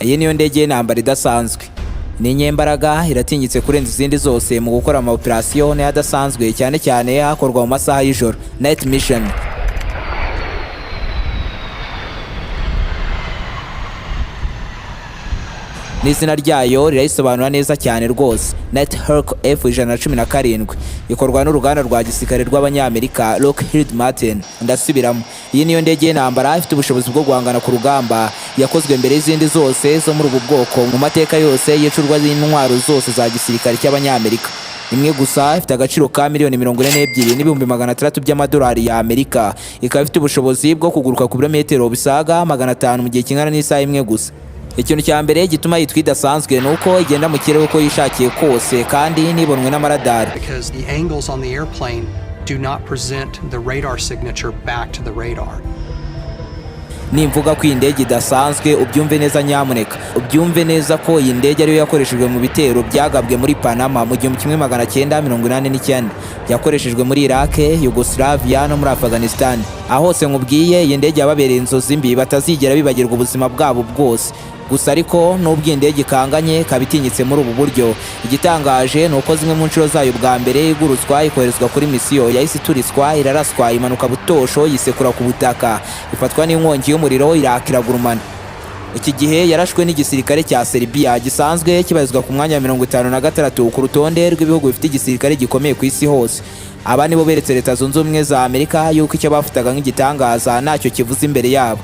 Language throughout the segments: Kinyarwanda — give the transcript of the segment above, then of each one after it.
Iyi niyo ndege y'intambara idasanzwe. Ni inyembaraga iratinyitse kurenza izindi zose mu gukora ama operation adasanzwe, cyane cyane hakorwa mu masaha y'ijoro, night mission. N'izina ryayo rirayisobanura neza cyane rwose. Nighthawk F-117 ikorwa n'uruganda rwa gisirikare rw'Abanyamerika Lockheed Martin. Ndasubiramo, iyi niyo ndege y'intambara ifite ubushobozi bwo guhangana ku rugamba, yakozwe mbere y'izindi zose zo muri ubu bwoko mu mateka yose y'icurwa y'intwaro zose za gisirikare cy'Abanyamerika. Imwe gusa ifite agaciro ka $142,600 by'amadolari ya Amerika, ikaba ifite ubushobozi bwo kuguruka ku birometero bisaga 500 mu gihe kingana n'isaha imwe gusa. Ikintu cya mbere gituma yitwa idasanzwe nuko igenda mu kirere uko yishakiye kose kandi nibonwe n'amaradari. Because the angles on the airplane do not present the radar signature back to the radar. Nimvuga ko iyi ndege idasanzwe ubyumve neza nyamuneka. Ubyumve neza ko iyi ndege ariyo yakoreshejwe mu bitero byagabwe muri Panama mu 1989, yakoreshejwe muri Iraq, Yugoslavia no muri Afghanistan. Aho hose nkubwiye iyi ndege yababereye inzozi mbi batazigera bibagirwa ubuzima bwabo bwose. Gusa ariko nubwo indege ikanganye kabitinyitse muri ubu buryo, igitangaje nuko zimwe mu nshuro zayo bwa mbere igurutswa ikoherezwa kuri misiyo yahise ituritswa, iraraswa, imanuka butosho, yisekura ku butaka, ifatwa n'inkongi y'umuriro, irakiragurumana. Iki gihe yarashwe n'igisirikare cya Serbia gisanzwe kibarizwa ku mwanya wa 56 ku rutonde rw'ibihugu bifite igisirikare gikomeye ku isi hose. Aba nibo beretse Leta Zunze Ubumwe za Amerika yuko icyo bafataga nk'igitangaza ntacyo kivuze imbere yabo.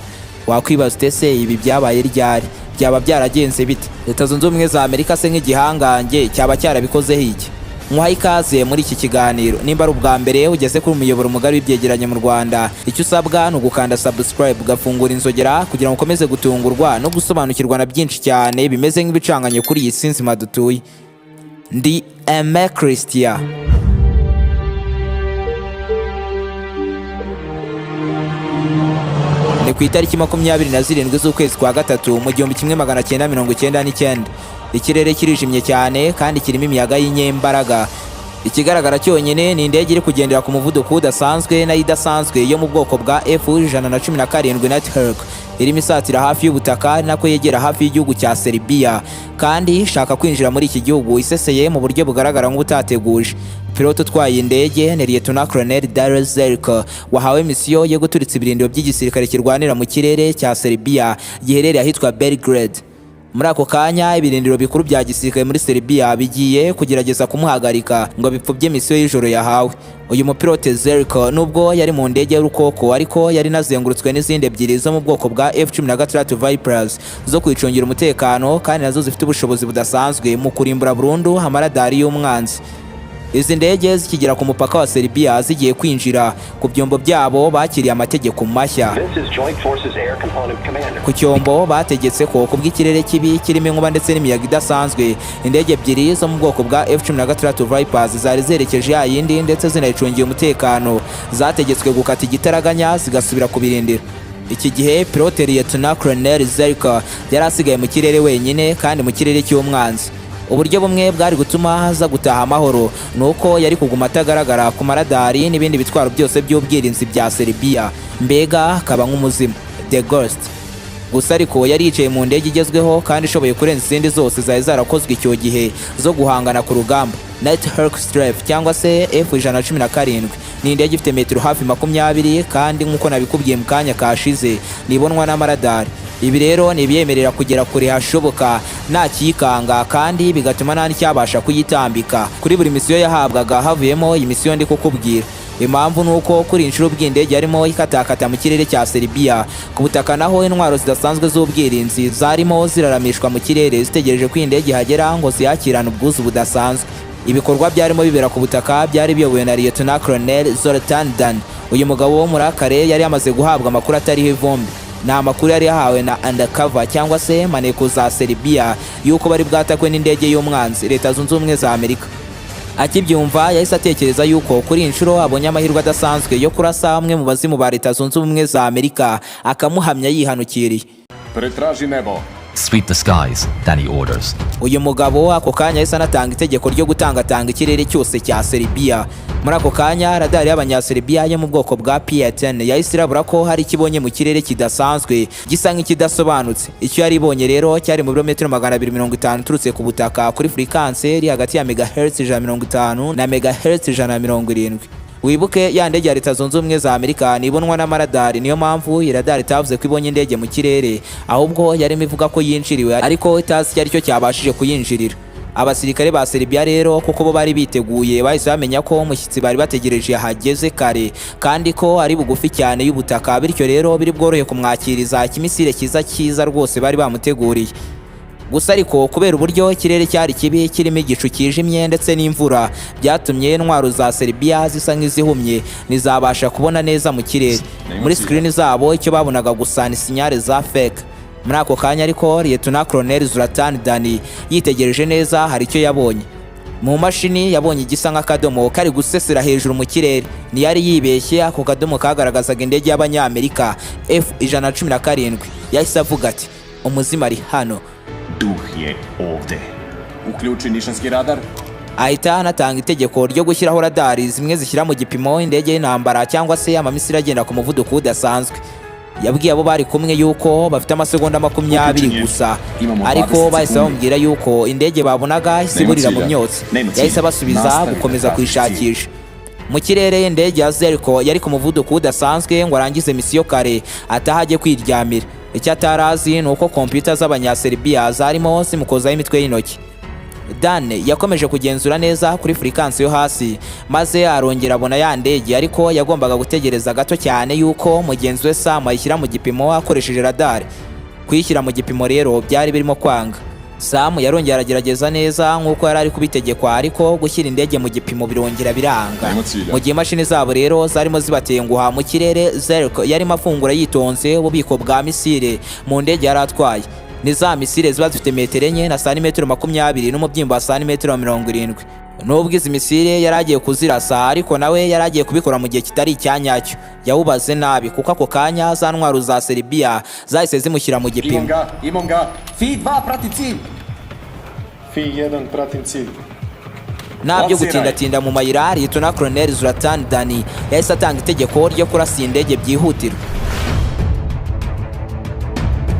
Wakwibaza ute ibi byabaye ryari? Byaba byaragenze bite? Leta Zunze Ubumwe za Amerika se nk'igihangange cyaba cyarabikozeho iki? Muhaye ikaze muri iki kiganiro. Nimba ari ubwa mbere ugeze kuri umuyoboro mugari w'ibyegeranyo mu Rwanda, icyo usabwa ni ugukanda subscribe, ugafungura inzogera kugira ngo ukomeze gutungurwa no gusobanukirwa na byinshi cyane bimeze nk'ibicanganye kuri iyi si nzima dutuye. Ndi Aime Christian. Ni ku itariki 27 z'ukwezi kwa gatatu mu 1999. Ikirere kirijimye cyane kandi kirimo imiyaga y'inyembaraga. Ikigaragara cyonyine ni indege iri kugendera ku muvuduko udasanzwe na idasanzwe yo mu bwoko bwa F-117 Nighthawk, irimo isatira hafi y'ubutaka nako yegera hafi y'igihugu cya Serbia, kandi ishaka kwinjira muri iki gihugu iseseye mu buryo bugaragara nk'ubutateguje. Pilote utwaye indege ni Lieutenant Colonel Rwarashwe, wahawe misiyo yo guturitsa ibirindiro by'igisirikare kirwanira mu kirere cya Serbia giherereye ahitwa Belgrade. Muri ako kanya ibirindiro bikuru bya gisirikare muri Serbia bigiye kugerageza kumuhagarika ngo bipfubye misiyo y'ijoro yahawe. Uyu mupilote Rwarashwe nubwo yari mu ndege y'urukoko, ariko yari nazengurutswe n'izindi ebyiri zo mu bwoko bwa F-16 Vipers zo kwicungira umutekano, kandi nazo zifite ubushobozi budasanzwe mu kurimbura burundu amaradari y'umwanzi. Izi ndege zikigera ku mupaka wa Serbia zigiye kwinjira ku byombo byabo bakiriye amategeko mashya. Ku cyombo bategetse ko kubw'ikirere kibi kirimo inkuba ndetse n'imiyaga idasanzwe, indege ebyiri zo mu bwoko bwa F-16 Vipers zari zerekeje yayindi ndetse zinayicungiye umutekano zategetswe gukata igitaraganya zigasubira ku birindiro. Iki gihe pilote Lieutenant Colonel Rwarashwe yari asigaye mu kirere wenyine kandi mu kirere cy'umwanzi. Uburyo bumwe bwari gutuma haza gutaha amahoro nuko yari kuguma atagaragara ku maradari n'ibindi bitwaro byose by'ubwirinzi bya Serbia, mbega akaba nk'umuzimu, the ghost. Gusa ariko yari yicaye mu ndege igezweho kandi ishoboye kurenza izindi zose zari zarakozwe icyo gihe zo guhangana ku rugamba. Nighthawk Strafe cyangwa se F-117 ni indege ifite metero hafi 20 kandi nk'uko nabikubwiye mu kanya kashize nibonwa n'amaradari. Ibi rero ni ibyemerera kugera kure hashoboka nta kiyikanga, kandi bigatuma nta n'icyabasha kuyitambika. Kuri buri misiyo yahabwaga havuyemo iyi misiyo ndi kukubwira. Impamvu nuko kuri inshuro bw'indege yarimo ikatakata mu kirere cya Serbia, ku butaka naho intwaro zidasanzwe z'ubwirinzi zarimo ziraramishwa mu kirere zitegereje ko indege ihagera ngo ziyakirane ubwuzu budasanzwe. Ibikorwa byarimo bibera ku butaka byari biyobowe na Lieutenant Colonel Rwandan. Uyu mugabo wo muri akare yari yamaze guhabwa amakuru atariho ivumbi. Ni amakuru yari yahawe na undercover cyangwa se maneko za Serbia yuko bari bwatakwe n'indege y'umwanzi, Leta Zunze Ubumwe za Amerika. Akibyumva yahise atekereza yuko kuri inshuro abonye amahirwe adasanzwe yo kurasa amwe mu bazimu ba Leta Zunze Ubumwe za Amerika, akamuhamya yihanukiriye. Pretraži nebo, sweep the skies than he orders. Uyu mugabo ako kanya yahise anatanga itegeko ryo gutangatanga ikirere cyose cya Serbia. Muri ako kanya radari y'abanyaserbia yo mu bwoko bwa P10 yahise irabura ko hari ikibonye mu kirere kidasanzwe gisa nk'ikidasobanutse. Icyo yari ibonye rero cyari mu birometero 250 turutse ku butaka kuri frequency iri hagati ya megahertz 150 na megahertz 170. Wibuke ya ndege ya Leta Zunze Ubumwe za Amerika nibonwa n'amaradari, niyo mpamvu iyi radari itavuze ko ibonye indege mu kirere, ahubwo yarimo ivuga ko yinjiriwe ariko itazi icyo aricyo cyabashije kuyinjirira. Abasirikare ba Serbia rero kuko bo bari biteguye bahise bamenya ko umushyitsi bari bategereje yahageze kare kandi ko ari bugufi cyane y'ubutaka, bityo rero biri bworohe kumwakiriza ikimisire cyiza rwose bari bamuteguriye. Gusa ariko kubera uburyo ikirere cyari kibi kirimo igicu kijimye ndetse n'imvura byatumye intwaro za Serbia zisa nk'izihumye nizabasha kubona neza mu kirere. Muri screen zabo icyo babonaga gusa ni sinyale za fake. Muri ako kanya ariko Lieutenant Colonel Rwandan yitegereje neza hari icyo yabonye. Mu mashini yabonye igisa nk'akadomo kari gusesera hejuru mu kirere. Niyari yibeshye, ako kadomo kagaragazaga indege y'Abanyamerika F-117. Yahise avuga ati umuzima ari hano. Duh je ovde. Uključi nišanski radar. Ahita anatanga itegeko ryo gushyiraho radari zimwe zishyira mu gipimo indege y'intambara cyangwa se amamisiri agenda ku muvuduko udasanzwe. Yabwiye abo bari kumwe yuko bafite amasegonda 20 gusa, ariko bahise bamubwira yuko indege babonaga isiburira mu myotsi. Yahise abasubiza gukomeza kwishakisha. Mu kirere indege ya Zerko yari ku muvuduko udasanzwe ngo arangize misiyo kare atahajye kwiryamira. Icyo atarazi ni uko kompiyuta z'abanyaserbia zarimo zimukozaho imitwe y'intoki. Dan yakomeje kugenzura neza kuri frequency yo hasi maze arongera abona ya ndege, ariko yagombaga gutegereza gato cyane yuko mugenzi we Sam ayishyira mu gipimo akoresheje radar. Kuyishyira mu gipimo rero byari birimo kwanga. Sam yarongera aragerageza neza nk'uko yari ari kubitegekwa, ariko gushyira indege mu gipimo birongera biranga. Mu gihe imashini zabo rero zarimo zibatenguha mu kirere, Zerko yarimo afungura yitonze ububiko bwa misile mu ndege yari atwaye. Ni za misile ziba zifite metero enye na santimetero 20 n'umubyimba wa santimetero 70. Nubwo izi misile yari agiye kuzirasa, ariko nawe yari agiye kubikora mu gihe kitari icyanyacyo. Yawubaze nabi kuko ako kanya za ntwaro za Serbia zahise zimushyira mu gipimo. Imam ga. Fi 2 prati cilj. Fi 1 pratim cilj. Nabyo gutindatinda mu mayira, Lieutenant Colonel Rwandan yahise atanga itegeko ryo kurasa indege byihutirwa.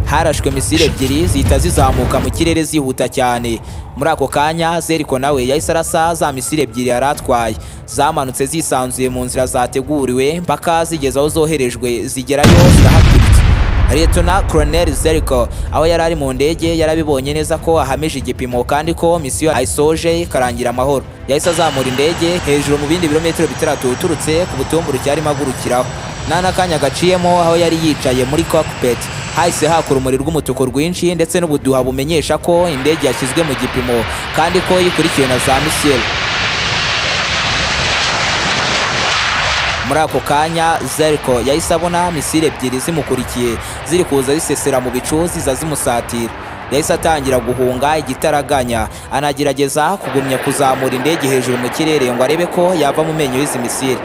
Harashwe misile ebyiri zihita zizamuka mu kirere zihuta cyane. Muri ako kanya Zerko nawe yahise arasa za misile ebyiri yaratwaye, zamanutse zisanzuye mu nzira zateguriwe mpaka zigeze aho zoherejwe zigerayo zirahaturitsa. Lieutenant Colonel Zerko aho yari ari mu ndege yarabibonye neza ko ahamije igipimo kandi ko misiyo ayisoje ikarangira amahoro. Yahise azamura indege hejuru mu bindi birometero 3 turutse ku butumburuke cyarimo agurukiraho. N'akanya gaciyemo aho yari yicaye muri cockpit hahise hakura umuriro rw'umutuku rwinshi ndetse n'ubuduha bumenyesha ko indege yashyizwe mu gipimo kandi ko ikurikiwe na za misile. Muri ako kanya Zerko yahise abona misile ebyiri zimukurikiye ziri kuza zisesera mu bicu ziza zimusatira. Yahise atangira guhunga igitaraganya, anagerageza kugumya kuzamura indege hejuru mu kirere ngo arebe ko yava mu menyo y'izi misile.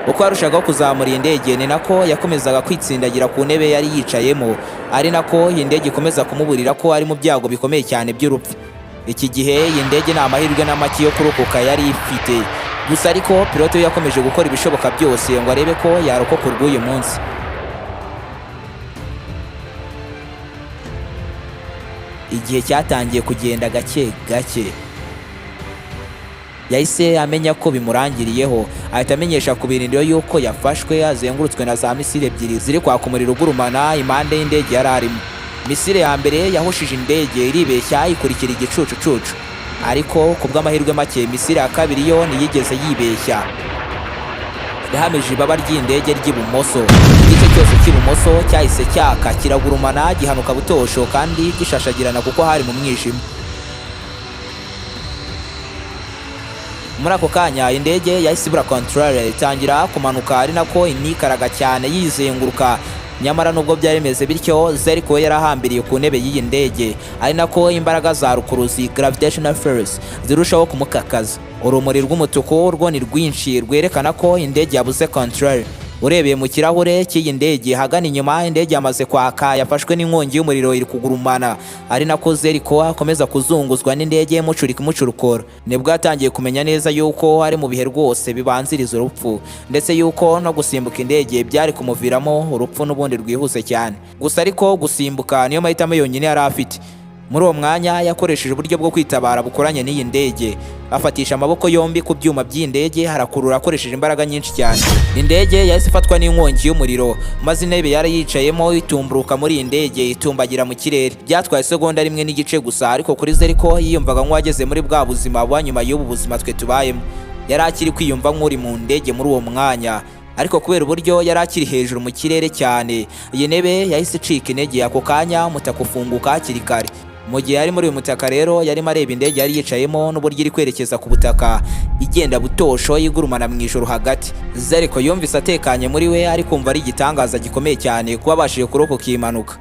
Uko yarushagaho kuzamura indege ni nako yakomezaga kwitsindagira ku ntebe yari yicayemo, ari nako iyi ndege ikomeza kumuburira ko ari mu byago bikomeye cyane by'urupfu. Iki gihe iyi ndege nta mahirwe n'amaki yo kurokoka yari ifite, gusa ariko pilote we yakomeje gukora ibishoboka byose ngo arebe ko yarokoka urw'uyu munsi. Igihe cyatangiye kugenda gake gake, yahise amenya ko bimurangiriyeho, ahita amenyesha ku birindiro yuko yafashwe azengurutswe na za misile ebyiri ziri kwaka umuriro ugurumana impande y'indege yari arimo. Misile ya mbere yahushije indege iribeshya ikurikira igicucucucu, ariko ku bw'amahirwe make misile ya kabiri yo ntiyigeze yibeshya. Yahamije ibaba ry'indege ry'ibumoso, igice cyose cy'ibumoso cyahise cyaka kiragurumana gihanuka butosho kandi gishashagirana kuko hari mu mwijima. Muri ako kanya indege yahise ibura control itangira kumanuka, ari nako inikaraga cyane yizenguruka. Nyamara nubwo byari bimeze bityo, Zerko yarahambiriye ku ntebe y'iyi ndege, ari nako imbaraga za rukuruzi gravitational force zirushaho kumukakaza. Urumuri rw'umutuku rwo ni rwinshi rwerekana ko indege yabuze control. Urebeye mu kirahure cy'iyi ndege hagana inyuma, indege yamaze kwaka yafashwe n'inkongi y'umuriro iri kugurumana, ari nako Ariko akomeza kuzunguzwa n'indege mucurukora. Nibwo yatangiye kumenya neza yuko ari mu bihe rwose bibanziriza urupfu, ndetse yuko no gusimbuka indege byari kumuviramo urupfu n'ubundi rwihuse cyane. Gusa ariko gusimbuka niyo mahitamo yonyine yari afite. Muri uwo mwanya yakoresheje uburyo bwo kwitabara bukoranye n'iyi ndege, afatisha amaboko yombi ku byuma by'indege harakurura akoresheje imbaraga nyinshi cyane. Indege yahise ifatwa n'inkongi y'umuriro, maze intebe yari yicayemo itumburuka muri iyi ndege itumbagira mu kirere. Byatwaye segonda rimwe n'igice gusa, ariko kuri Ariko yiyumvaga nk'uwageze muri bwa buzima bwa nyuma y'ubu buzima twe tubayemo. Yari akiri kwiyumva nk'uri mu ndege muri uwo mwanya, ariko kubera uburyo yari akiri hejuru mu kirere cyane, iyi ntebe yahise icika intege. Ako kanya umutaka ufunguka hakiri kare. Mu gihe yari muri uyu mutaka rero yarimo areba indege yari yicayemo n'uburyo iri kwerekeza ku butaka igenda butosho yigurumana mu ijoro hagati. Ariko yumvise atekanye muri we, ari kumva ari igitangaza gikomeye cyane kuba abashije kurokoka iyi mpanuka.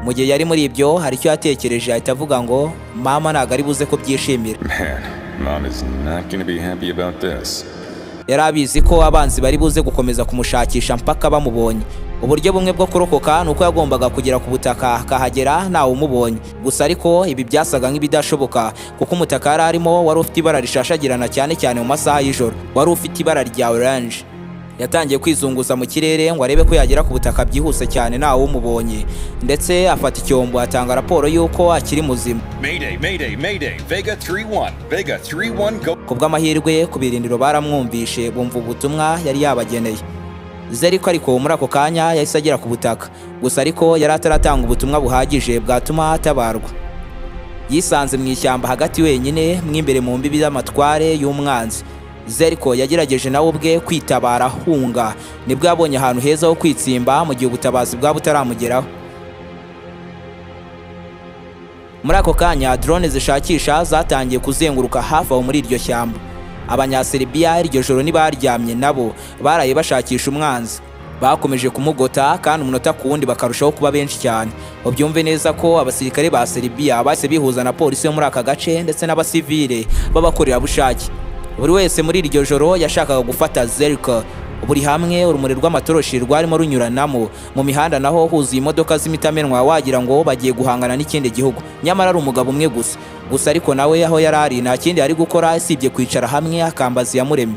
Mu gihe yari muri ibyo hari icyo yatekereje, ahita avuga ngo mama ntabwo ari buze ko byishimira. Yari abizi ko abanzi bari buze gukomeza kumushakisha mpaka bamubonye. Uburyo bumwe bwo kurokoka nuko yagombaga kugera ku butaka akahagera ntawe umubonye. Gusa ariko ibi byasaga nk'ibidashoboka kuko umutaka yari arimo wari ufite ibara rishashagirana cyane cyane mu masaha y'ijoro, wari ufite ibara rya orange. Yatangiye kwizunguza mu kirere ngo arebe ko yagera ku butaka byihuse cyane ntawe umubonye, ndetse afata icyombo atanga raporo y'uko akiri muzima. Vega 3-1, Vega 3-1 go. Kubw'amahirwe ku birindiro baramwumvishe bumva ubutumwa yari yabageneye. Ariko muri ako kanya yahise agera ku butaka, gusa ariko yari ataratanga ubutumwa buhagije bwatuma atabarwa. Yisanze mu ishyamba hagati wenyine mw'imbere mu mbibi z'amatware y'umwanzi. Ariko yagerageje nawe ubwe kwitabara ahunga, nibwo yabonye ahantu heza ho kwitsimba mu gihe ubutabazi bwaba butaramugeraho. Muri ako kanya drone zishakisha zatangiye kuzenguruka hafi aho muri iryo shyamba. Abanyaserbia iryo joro ntibaryamye, nabo baraye bashakisha umwanzi. Bakomeje kumugota kandi umunota ku wundi bakarushaho kuba benshi cyane. Ubyumve neza ko abasirikare ba Serbia base bihuza na polisi yo muri aka gace ndetse n'abasivile babakorera bushake. Buri wese muri iryo joro yashakaga gufata Ariko. Buri hamwe urumuri rw'amatoroshi rwarimo runyuranamo, mu mihanda naho huzuye imodoka z'imitamenwa wagira ngo bagiye guhangana n'ikindi gihugu. Nyamara ari umugabo umwe gusa. Ariko nawe aho yari ari nta kindi ari gukora usibye kwicara hamwe akambaza yamuremye.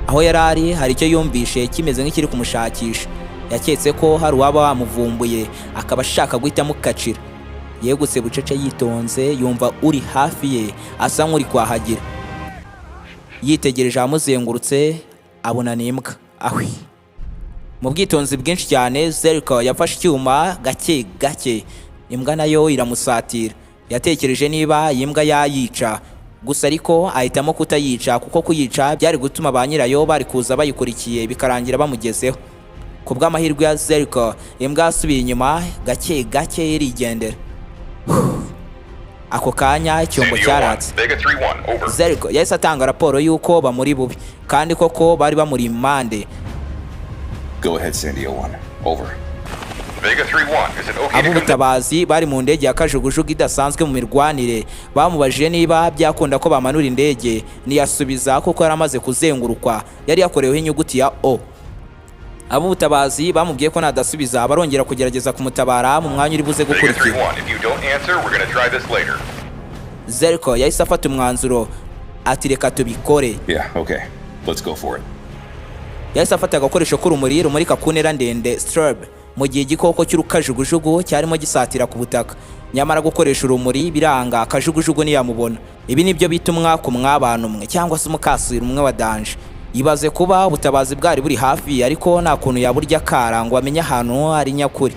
Aho yari ari hari icyo yumvishe kimeze nk'ikiri kumushakisha. Yaketse ko hari uwaba wamuvumbuye akaba ashaka guhita amukacira. Yegutse bucece yitonze, yumva uri hafi ye asa nk'uri kwahagira. Yitegereje amuzengurutse abona n'imbwa. Ahwi. Mu bwitonzi bwinshi cyane Ariko yafashe icyuma gake gake, imbwa nayo iramusatira. Yatekereje niba iyi mbwa yayica, gusa ariko ahitamo kutayica kuko kuyica byari gutuma ba nyirayo bari kuza bayikurikiye bikarangira bamugezeho. Kubw'amahirwe ya Ariko, imbwa yasubiye inyuma gake gake irigendera. Ako kanya icyombo cyaratse. Ariko yahise atanga raporo y'uko bamuri bubi kandi koko bari bamuri impande. Go ahead, Sandy 01. Over. Vega 3-1, is it okay? Ab'ubutabazi bari mu ndege ya kajugujugu idasanzwe mu mirwanire bamubajije niba byakunda ko bamanura indege, niyasubiza kuko yari amaze kuzengurukwa, yari yakoreweho inyuguti ya O. Ab'ubutabazi bamubwiye ko nadasubiza barongera kugerageza kumutabara mu mwanya uri buze gukurikira. Ariko yahise afata umwanzuro ati reka tubikore. Yeah, okay. Let's go for it. Yahise afata agakoresho k'urumuri rumurika ku ntera ndende strobe, mu gihe igikoko cy'urukajugujugu cyarimo gisatira ku butaka. Nyamara gukoresha urumuri biranga, akajugujugu ntiyamubona. Ibi nibyo bita umwaka umw'abantu umwe cyangwa se umukasira umwe wa danje. Ibaze kuba ubutabazi bwari buri hafi ariko nta kuntu yaburya kara ngo amenye ahantu ari nyakuri.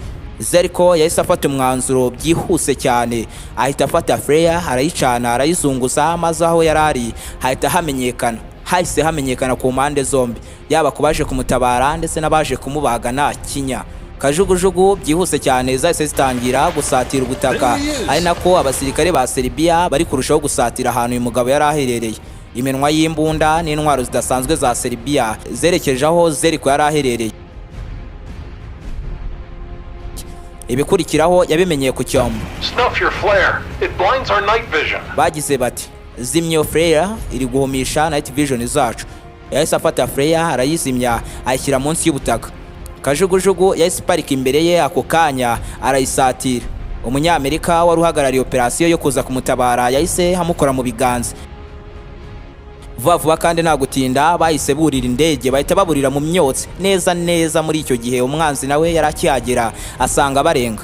Ariko yahise afata umwanzuro byihuse cyane, ahita afata flare arayicana arayizunguza, maze aho yari ari hahita hamenyekana ku mpande zombi, yaba kubaje kumutabara ndetse n'abaje kumubaga nta kinya. Kajugujugu byihuse cyane zahise zitangira gusatira ubutaka, ari nako abasirikare ba Serbia bari kurushaho gusatira ahantu uyu mugabo yari aherereye. Iminwa y'imbunda n'intwaro zidasanzwe za Serbia zerekeje aho Ariko yari aherereye. Ibikurikiraho yabimenyeye ku cyombo. Bagize bati zimyo flare iri guhumisha night vision zacu. Yahise afata flare arayizimya ayishyira munsi y'ubutaka. kajugujugu yahise iparika imbere ye, ako kanya arayisatira. Umunyamerika wari uhagarariye operasiyo yo kuza kumutabara yahise amukora mu biganza. Vuba kandi nta gutinda bahise burira indege, bahita baburira mu myotsi neza muri icyo gihe umwanzi nawe yarakihagera asanga barenga.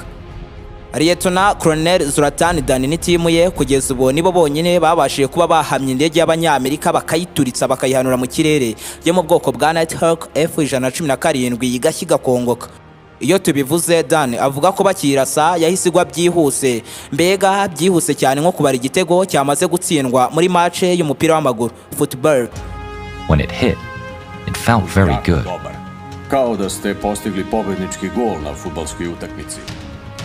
Lieutenant Colonel Rwandan n'itimu ye kugeza ubu nibo bonyine babashije kuba bahamye indege y'abanyameerika bakayituritsa bakayihanura mu kirere yo mu bwoko bwa Nighthawk F-117 igashyiga kongoka. Iyo tubivuze, Dan avuga ko bakirasa yahise igwa byihuse, mbega byihuse cyane nko kubara igitego cyamaze gutsindwa muri match y'umupira w'amaguru football. When it hit, it felt very good. Kao da ste postigli pobednički gol na fudbalskoj utakmici.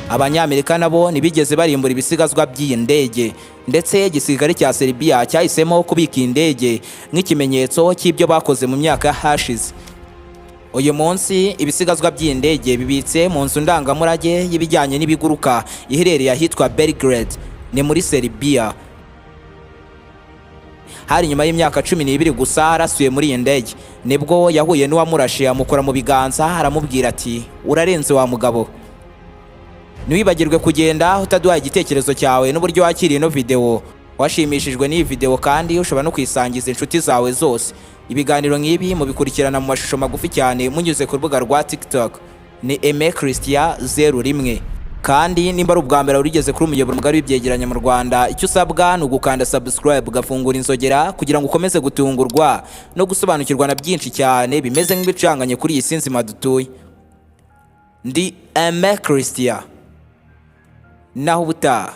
Abanyamerika nabo nibigeze barimbura ibisigazwa by'iyi ndege, ndetse igisirikare cya Serbia cyahisemo kubika indege nk'ikimenyetso cy'ibyo bakoze mu myaka hashize. Uyu munsi ibisigazwa by'iyi ndege bibitse mu nzu ndangamurage y'ibijyanye n'ibiguruka iherereye ahitwa Belgrade, ni muri Serbia. Hari nyuma y'imyaka 12 gusa arasuye muri iyi ndege nibwo yahuye n'uwamurashe amukora mu biganza, aramubwira ati urarenze wa mugabo. Ntiwibagirwe kugenda utaduha igitekerezo cyawe n'uburyo wakiriye ino video. Washimishijwe n'iyi video kandi ushobora no kwisangiza inshuti zawe zose. Ibiganiro nk'ibi mubikurikirana mu mashusho magufi cyane munyuze ku rubuga rwa TikTok ni Aime Christian 01. Kandi nimba ari ubwa mbere urigeze kuri umuyoboro mugari w'ibyegeranyo mu Rwanda, icyo usabwa ni ugukanda subscribe ugafungura inzogera kugira ngo ukomeze gutungurwa no gusobanukirwa na byinshi cyane bimeze nk'ibicanganye kuri iyi sinzi madutuye. Ndi Aime Christian. Naho ubutaha.